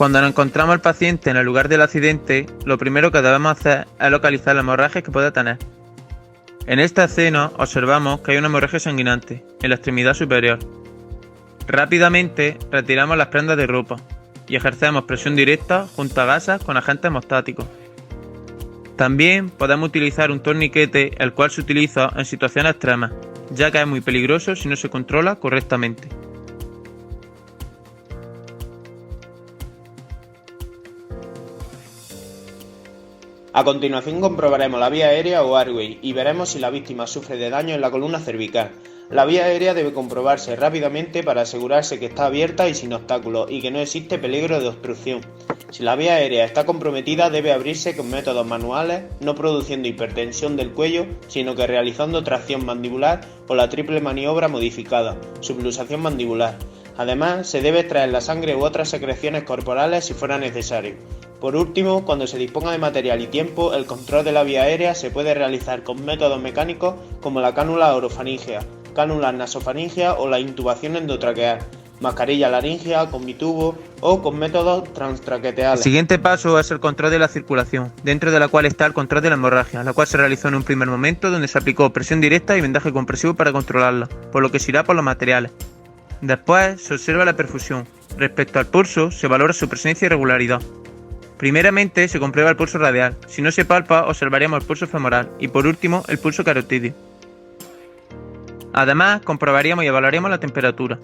Cuando nos encontramos al paciente en el lugar del accidente, lo primero que debemos hacer es localizar la hemorragia que pueda tener. En esta escena observamos que hay una hemorragia sanguinante en la extremidad superior. Rápidamente retiramos las prendas de ropa y ejercemos presión directa junto a gasas con agentes hemostáticos. También podemos utilizar un torniquete, el cual se utiliza en situaciones extremas, ya que es muy peligroso si no se controla correctamente. A continuación comprobaremos la vía aérea o airway y veremos si la víctima sufre de daño en la columna cervical. La vía aérea debe comprobarse rápidamente para asegurarse que está abierta y sin obstáculos y que no existe peligro de obstrucción. Si la vía aérea está comprometida, debe abrirse con métodos manuales, no produciendo hipertensión del cuello, sino que realizando tracción mandibular o la triple maniobra modificada, subluxación mandibular. Además, se debe extraer la sangre u otras secreciones corporales si fuera necesario. Por último, cuando se disponga de material y tiempo, el control de la vía aérea se puede realizar con métodos mecánicos como la cánula orofaríngea, cánula nasofaríngea o la intubación endotraqueal, mascarilla laríngea, con bitubo o con métodos transtraqueteales. El siguiente paso es el control de la circulación, dentro de la cual está el control de la hemorragia, la cual se realizó en un primer momento donde se aplicó presión directa y vendaje compresivo para controlarla, por lo que se irá por los materiales. Después se observa la perfusión. Respecto al pulso, se valora su presencia y regularidad. Primeramente se comprueba el pulso radial, si no se palpa observaríamos el pulso femoral y por último el pulso carotídeo. Además comprobaríamos y evaluaríamos la temperatura.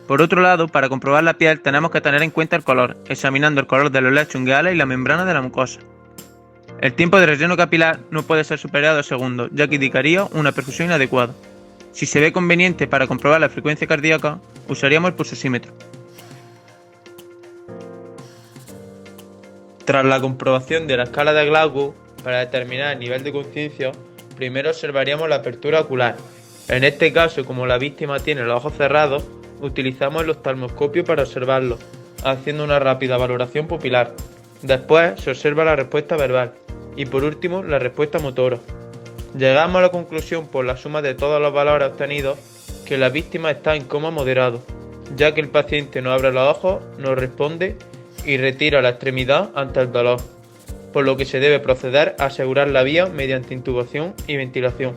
Por otro lado, para comprobar la piel tenemos que tener en cuenta el color, examinando el color de los lechos ungueales y la membrana de la mucosa. El tiempo de relleno capilar no puede ser superior a 2 segundos, ya que indicaría una perfusión inadecuada. Si se ve conveniente para comprobar la frecuencia cardíaca, usaríamos el pulsosímetro. Tras la comprobación de la escala de Glasgow, para determinar el nivel de conciencia, primero observaríamos la apertura ocular. En este caso, como la víctima tiene los ojos cerrados, utilizamos el oftalmoscopio para observarlo, haciendo una rápida valoración pupilar. Después se observa la respuesta verbal y por último la respuesta motora. Llegamos a la conclusión por la suma de todos los valores obtenidos que la víctima está en coma moderado, ya que el paciente no abre los ojos, no responde y retira la extremidad ante el dolor, por lo que se debe proceder a asegurar la vía mediante intubación y ventilación,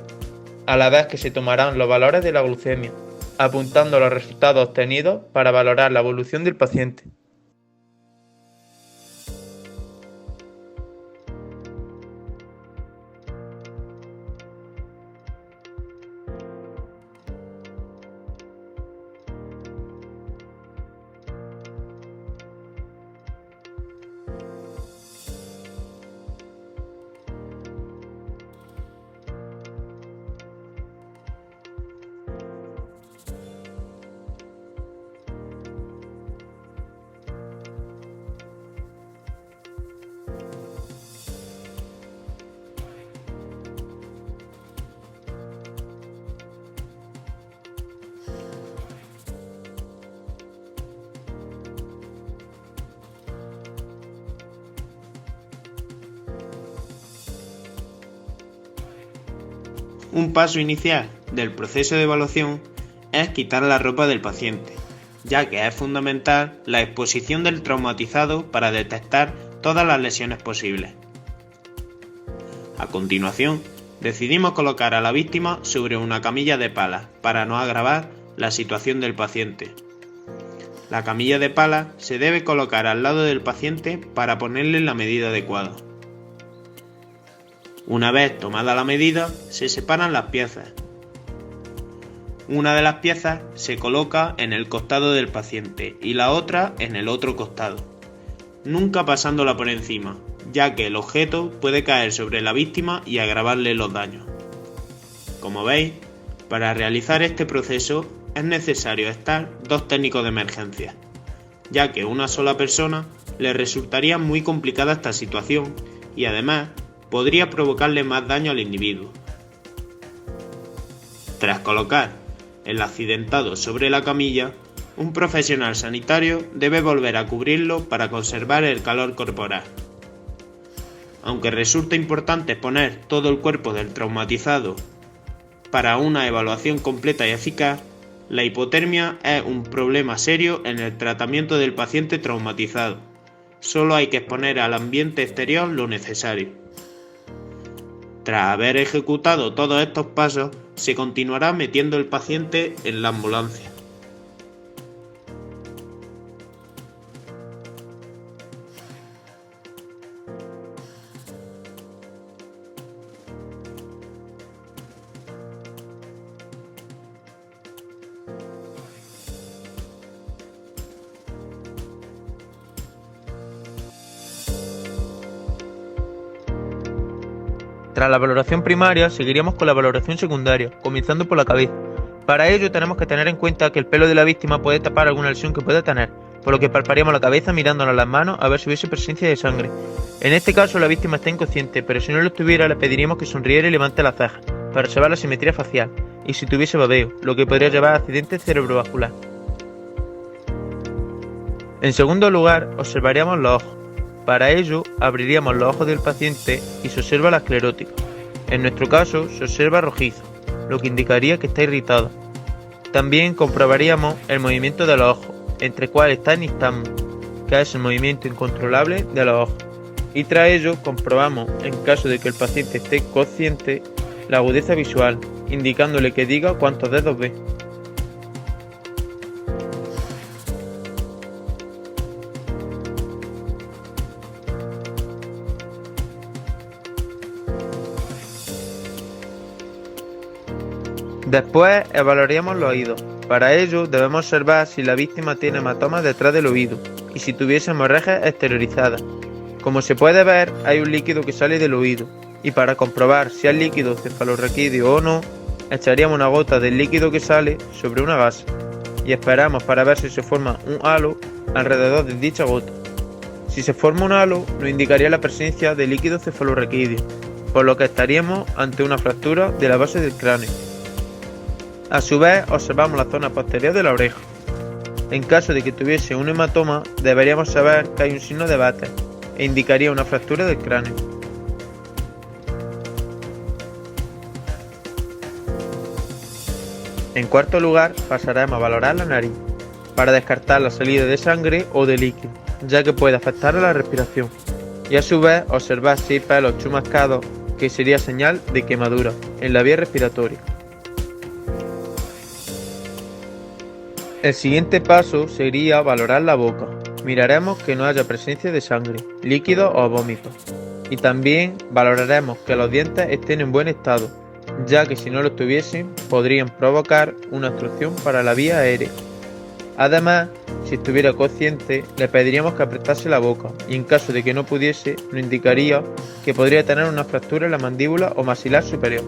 a la vez que se tomarán los valores de la glucemia, apuntando los resultados obtenidos para valorar la evolución del paciente. Un paso inicial del proceso de evaluación es quitar la ropa del paciente, ya que es fundamental la exposición del traumatizado para detectar todas las lesiones posibles. A continuación, decidimos colocar a la víctima sobre una camilla de palas para no agravar la situación del paciente. La camilla de palas se debe colocar al lado del paciente para ponerle la medida adecuada. Una vez tomada la medida, se separan las piezas. Una de las piezas se coloca en el costado del paciente y la otra en el otro costado, nunca pasándola por encima, ya que el objeto puede caer sobre la víctima y agravarle los daños. Como veis, para realizar este proceso es necesario estar 2 técnicos de emergencia, ya que a una sola persona le resultaría muy complicada esta situación y además podría provocarle más daño al individuo. Tras colocar el accidentado sobre la camilla, un profesional sanitario debe volver a cubrirlo para conservar el calor corporal. Aunque resulta importante poner todo el cuerpo del traumatizado para una evaluación completa y eficaz, la hipotermia es un problema serio en el tratamiento del paciente traumatizado, Solo hay que exponer al ambiente exterior lo necesario. Tras haber ejecutado todos estos pasos, se continuará metiendo el paciente en la ambulancia. Tras la valoración primaria, seguiríamos con la valoración secundaria, comenzando por la cabeza. Para ello tenemos que tener en cuenta que el pelo de la víctima puede tapar alguna lesión que pueda tener, por lo que palparíamos la cabeza mirándonos las manos a ver si hubiese presencia de sangre. En este caso la víctima está inconsciente, pero si no lo estuviera le pediríamos que sonriera y levante las cejas, para observar la simetría facial, y si tuviese babeo, lo que podría llevar a accidente cerebrovascular. En segundo lugar, observaríamos los ojos. Para ello, abriríamos los ojos del paciente y se observa la esclerótica. En nuestro caso, se observa rojizo, lo que indicaría que está irritada. También comprobaríamos el movimiento de los ojos, entre cuales está el nistagmo, que es el movimiento incontrolable de los ojos. Y tras ello, comprobamos, en caso de que el paciente esté consciente, la agudeza visual, indicándole que diga cuántos dedos ve. Después evaluaríamos los oídos. Para ello debemos observar si la víctima tiene hematomas detrás del oído y si tuviese hemorragias exteriorizadas. Como se puede ver, hay un líquido que sale del oído y para comprobar si es líquido cefalorraquídeo o no, echaríamos una gota del líquido que sale sobre una gasa y esperamos para ver si se forma un halo alrededor de dicha gota. Si se forma un halo, nos indicaría la presencia de líquido cefalorraquídeo, por lo que estaríamos ante una fractura de la base del cráneo. A su vez, observamos la zona posterior de la oreja. En caso de que tuviese un hematoma, deberíamos saber que hay un signo de Batten e indicaría una fractura del cráneo. En cuarto lugar, pasaremos a valorar la nariz, para descartar la salida de sangre o de líquido, ya que puede afectar a la respiración, y a su vez observar si hay pelos chumascados, que sería señal de quemadura en la vía respiratoria. El siguiente paso sería valorar la boca. Miraremos que no haya presencia de sangre, líquido o vómito. Y también valoraremos que los dientes estén en buen estado, ya que si no lo estuviesen, podrían provocar una obstrucción para la vía aérea. Además, si estuviera consciente, le pediríamos que apretase la boca y en caso de que no pudiese, nos indicaría que podría tener una fractura en la mandíbula o maxilar superior.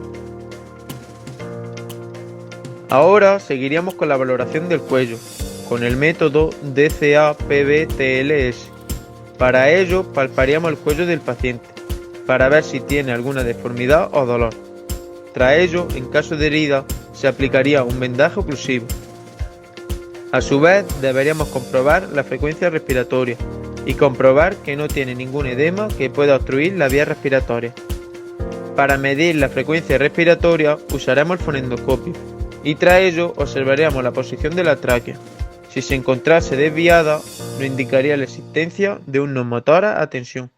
Ahora seguiríamos con la valoración del cuello, con el método DCA-PB-TLS. Para ello, palparíamos el cuello del paciente, para ver si tiene alguna deformidad o dolor. Tras ello, en caso de herida, se aplicaría un vendaje oclusivo. A su vez, deberíamos comprobar la frecuencia respiratoria y comprobar que no tiene ningún edema que pueda obstruir la vía respiratoria. Para medir la frecuencia respiratoria, usaremos el fonendoscopio. Y tras ello observaríamos la posición de la tráquea. Si se encontrase desviada, nos indicaría la existencia de un neumotórax a tensión.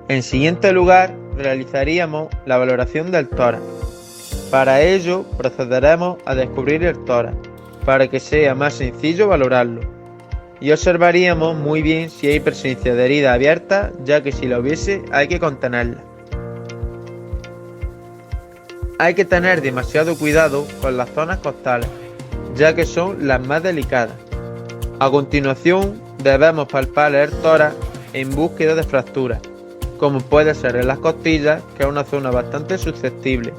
En siguiente lugar, realizaríamos la valoración del tórax. Para ello, procederemos a descubrir el tórax, para que sea más sencillo valorarlo. Y observaríamos muy bien si hay presencia de herida abierta, ya que si la hubiese, hay que contenerla. Hay que tener demasiado cuidado con las zonas costales, ya que son las más delicadas. A continuación, debemos palpar el tórax en búsqueda de fracturas, como puede ser en las costillas, que es una zona bastante susceptible,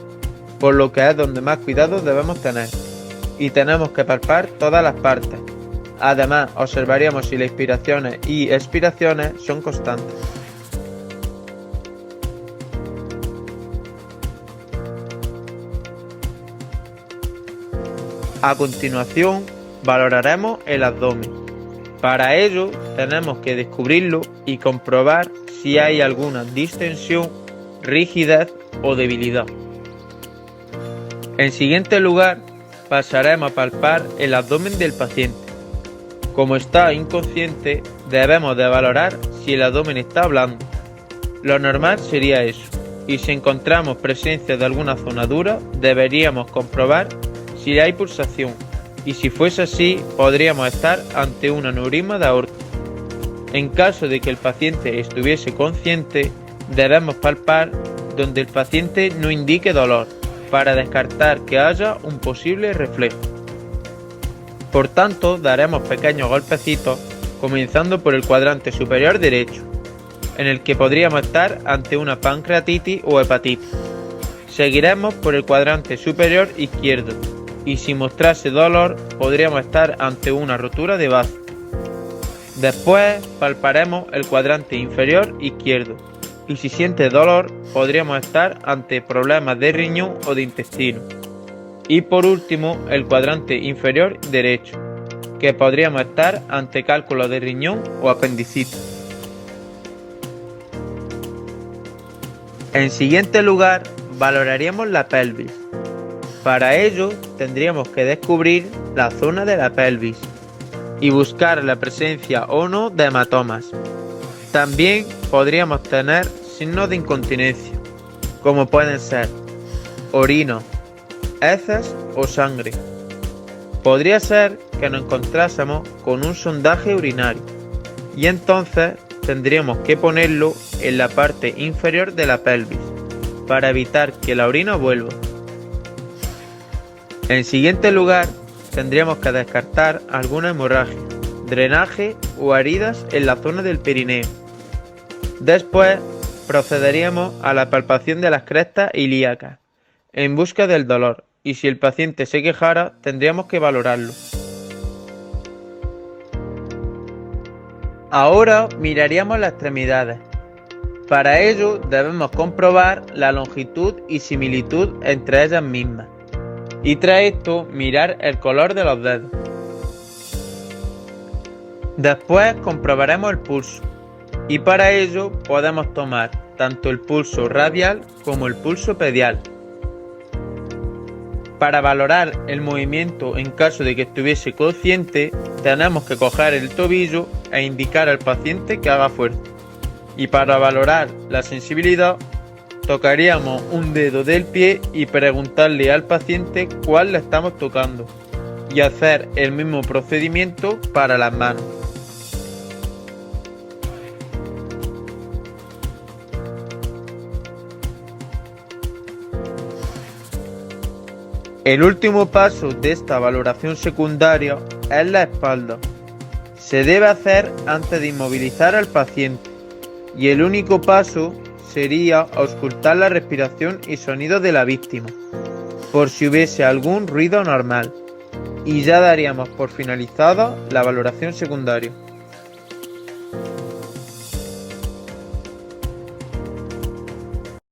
por lo que es donde más cuidado debemos tener, y tenemos que palpar todas las partes. Además, observaríamos si las inspiraciones y expiraciones son constantes. A continuación, valoraremos el abdomen. Para ello tenemos que descubrirlo y comprobar si hay alguna distensión, rigidez o debilidad. En siguiente lugar, pasaremos a palpar el abdomen del paciente. Como está inconsciente, debemos de valorar si el abdomen está blando. Lo normal sería eso, y si encontramos presencia de alguna zona dura, deberíamos comprobar si hay pulsación, y si fuese así, podríamos estar ante un aneurisma de aorta. En caso de que el paciente estuviese consciente, debemos palpar donde el paciente no indique dolor, para descartar que haya un posible reflejo. Por tanto, daremos pequeños golpecitos, comenzando por el cuadrante superior derecho, en el que podríamos estar ante una pancreatitis o hepatitis. Seguiremos por el cuadrante superior izquierdo, y si mostrase dolor, podríamos estar ante una rotura de bazo. Después palparemos el cuadrante inferior izquierdo, y si siente dolor, podríamos estar ante problemas de riñón o de intestino. Y por último, el cuadrante inferior derecho, que podríamos estar ante cálculos de riñón o apendicitis. En siguiente lugar, valoraríamos la pelvis. Para ello, tendríamos que descubrir la zona de la pelvis y buscar la presencia o no de hematomas. También podríamos tener signos de incontinencia, como pueden ser orina, heces o sangre. Podría ser que nos encontrásemos con un sondaje urinario y entonces tendríamos que ponerlo en la parte inferior de la pelvis para evitar que la orina vuelva. En siguiente lugar, tendríamos que descartar alguna hemorragia, drenaje o heridas en la zona del perineo. Después procederíamos a la palpación de las crestas ilíacas en busca del dolor, y si el paciente se quejara, tendríamos que valorarlo. Ahora miraríamos las extremidades. Para ello debemos comprobar la longitud y similitud entre ellas mismas, y tras esto mirar el color de los dedos. Después comprobaremos el pulso, y para ello podemos tomar tanto el pulso radial como el pulso pedial. Para valorar el movimiento en caso de que estuviese consciente, tenemos que coger el tobillo e indicar al paciente que haga fuerza. Y para valorar la sensibilidad, tocaríamos un dedo del pie y preguntarle al paciente cuál le estamos tocando, y hacer el mismo procedimiento para las manos. El último paso de esta valoración secundaria es la espalda. Se debe hacer antes de inmovilizar al paciente, y el único paso sería auscultar la respiración y sonidos de la víctima, por si hubiese algún ruido normal, y ya daríamos por finalizada la valoración secundaria.